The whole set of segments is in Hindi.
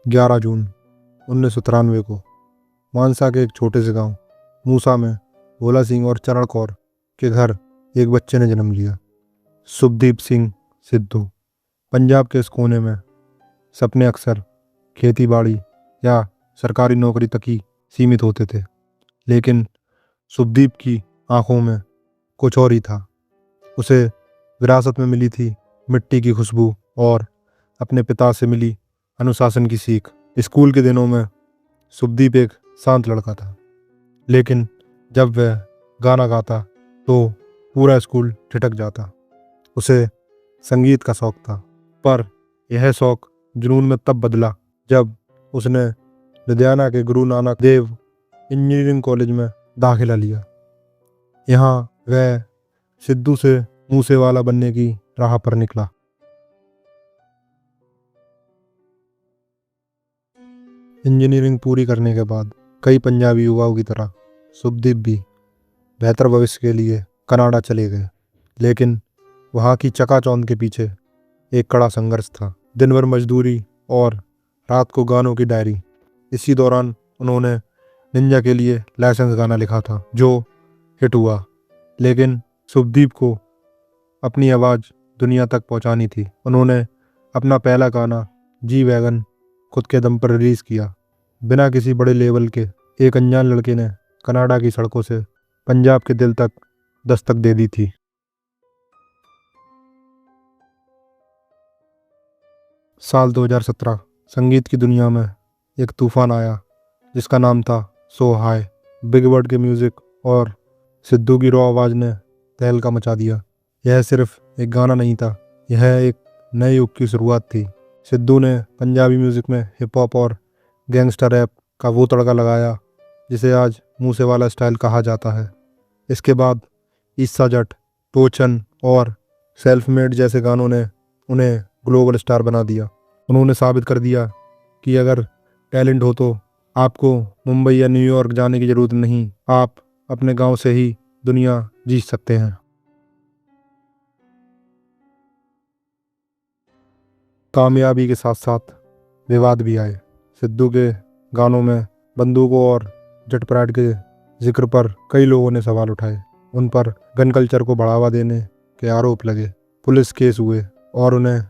ग्यारह जून 1993 को मानसा के एक छोटे से गांव मूसा में भोला सिंह और चरण कौर के घर एक बच्चे ने जन्म लिया। शुभदीप सिंह सिद्धू। पंजाब के इस कोने में सपने अक्सर खेती बाड़ी या सरकारी नौकरी तक ही सीमित होते थे, लेकिन शुभदीप की आंखों में कुछ और ही था। उसे विरासत में मिली थी मिट्टी की खुशबू और अपने पिता से मिली अनुशासन की सीख। स्कूल के दिनों में शुभदीप एक शांत लड़का था, लेकिन जब वह गाना गाता तो पूरा स्कूल ठिठक जाता। उसे संगीत का शौक था, पर यह शौक जुनून में तब बदला जब उसने लुधियाना के गुरु नानक देव इंजीनियरिंग कॉलेज में दाखिला लिया। यहाँ वह सिद्धू से मूसे वाला बनने की राह पर निकला। इंजीनियरिंग पूरी करने के बाद कई पंजाबी युवाओं की तरह शुभदीप भी बेहतर भविष्य के लिए कनाडा चले गए, लेकिन वहाँ की चकाचौंध के पीछे एक कड़ा संघर्ष था। दिन भर मजदूरी और रात को गानों की डायरी। इसी दौरान उन्होंने निंजा के लिए लाइसेंस गाना लिखा था जो हिट हुआ, लेकिन शुभदीप को अपनी आवाज़ दुनिया तक पहुंचानी थी। उन्होंने अपना पहला गाना जी वैगन खुद के दम पर रिलीज़ किया, बिना किसी बड़े लेवल के। एक अनजान लड़के ने कनाडा की सड़कों से पंजाब के दिल तक दस्तक दे दी थी। साल 2017 संगीत की दुनिया में एक तूफान आया जिसका नाम था सो हाय। बिग बर्ड के म्यूज़िक और सिद्धू की रॉ आवाज़ ने तहलका मचा दिया। यह सिर्फ एक गाना नहीं था, यह एक नए युग की शुरुआत थी। सिद्धू ने पंजाबी म्यूज़िक में हिप हॉप और गैंगस्टर रैप का वो तड़का लगाया जिसे आज मूसेवाला स्टाइल कहा जाता है। इसके बाद ईसा जट, टोचन और सेल्फ मेड जैसे गानों ने उन्हें ग्लोबल स्टार बना दिया। उन्होंने साबित कर दिया कि अगर टैलेंट हो तो आपको मुंबई या न्यूयॉर्क जाने की ज़रूरत नहीं, आप अपने गांव से ही दुनिया जीत सकते हैं। कामयाबी के साथ साथ विवाद भी आए। सिद्धू के गानों में बंदूकों और जट प्राइड के जिक्र पर कई लोगों ने सवाल उठाए। उन पर गन कल्चर को बढ़ावा देने के आरोप लगे, पुलिस केस हुए और उन्हें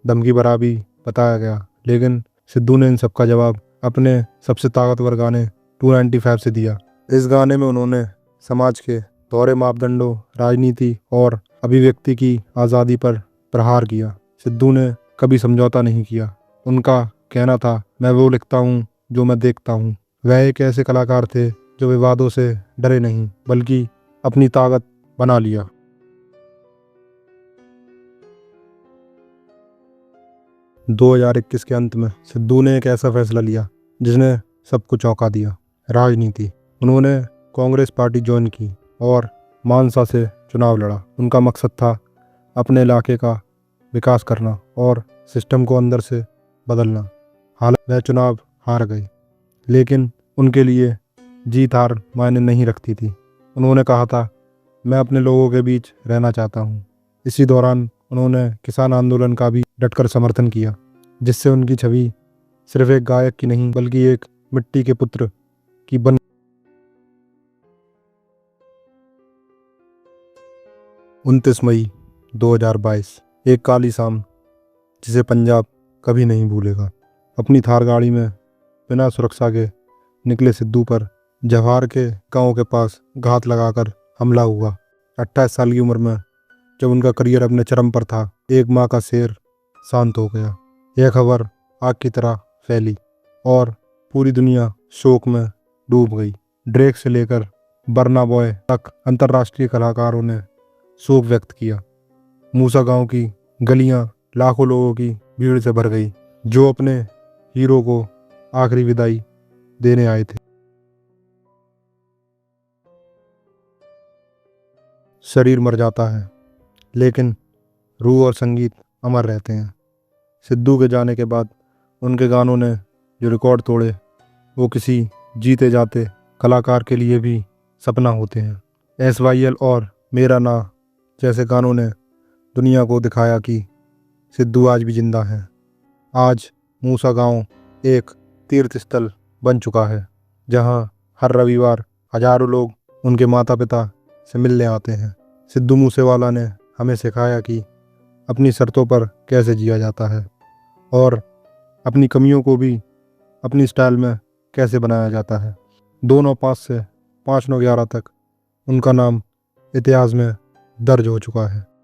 धमकी भरा भी बताया गया। लेकिन सिद्धू ने इन सब का जवाब अपने सबसे ताकतवर गाने 295 से दिया। इस गाने में उन्होंने समाज के दोहरे मापदंडों, राजनीति और अभिव्यक्ति की आज़ादी पर प्रहार किया। सिद्धू ने कभी समझौता नहीं किया। उनका कहना था, मैं वो लिखता हूँ जो मैं देखता हूँ। वह एक ऐसे कलाकार थे जो विवादों से डरे नहीं, बल्कि अपनी ताकत बना लिया। – 2021 के अंत में सिद्धू ने एक ऐसा फैसला लिया जिसने सबको चौंका दिया। राजनीति। उन्होंने कांग्रेस पार्टी ज्वाइन की और मानसा से चुनाव लड़ा। उनका मकसद था अपने इलाके का विकास करना और सिस्टम को अंदर से बदलना। हालांकि वह चुनाव हार गए, लेकिन उनके लिए जीत हार मायने नहीं रखती थी। उन्होंने कहा था, मैं अपने लोगों के बीच रहना चाहता हूँ। इसी दौरान उन्होंने किसान आंदोलन का भी डटकर समर्थन किया, जिससे उनकी छवि सिर्फ एक गायक की नहीं बल्कि एक मिट्टी के पुत्र की बन। 29 मई 2022 एक काली शाम जिसे पंजाब कभी नहीं भूलेगा। अपनी थार गाड़ी में बिना सुरक्षा के निकले सिद्धू पर जवाहर के गांव के पास घात लगाकर हमला हुआ। 28 साल की उम्र में जब उनका करियर अपने चरम पर था, एक माँ का शेर शांत हो गया। यह खबर आग की तरह फैली और पूरी दुनिया शोक में डूब गई। ड्रेक से लेकर बर्ना बॉय तक अंतर्राष्ट्रीय कलाकारों ने शोक व्यक्त किया। मूसा गांव की गलियां लाखों लोगों की भीड़ से भर गई जो अपने हीरो को आखिरी विदाई देने आए थे। शरीर मर जाता है, लेकिन रूह और संगीत अमर रहते हैं। सिद्धू के जाने के बाद उनके गानों ने जो रिकॉर्ड तोड़े वो किसी जीते जाते कलाकार के लिए भी सपना होते हैं। SYL और मेरा ना जैसे गानों ने दुनिया को दिखाया कि सिद्धू आज भी जिंदा है। आज मूसा गांव एक तीर्थ स्थल बन चुका है, जहां हर रविवार हजारों लोग उनके माता पिता से मिलने आते हैं। सिद्धू मूसेवाला ने हमें सिखाया कि अपनी शर्तों पर कैसे जिया जाता है और अपनी कमियों को भी अपनी स्टाइल में कैसे बनाया जाता है। 295 से 591 तक उनका नाम इतिहास में दर्ज हो चुका है।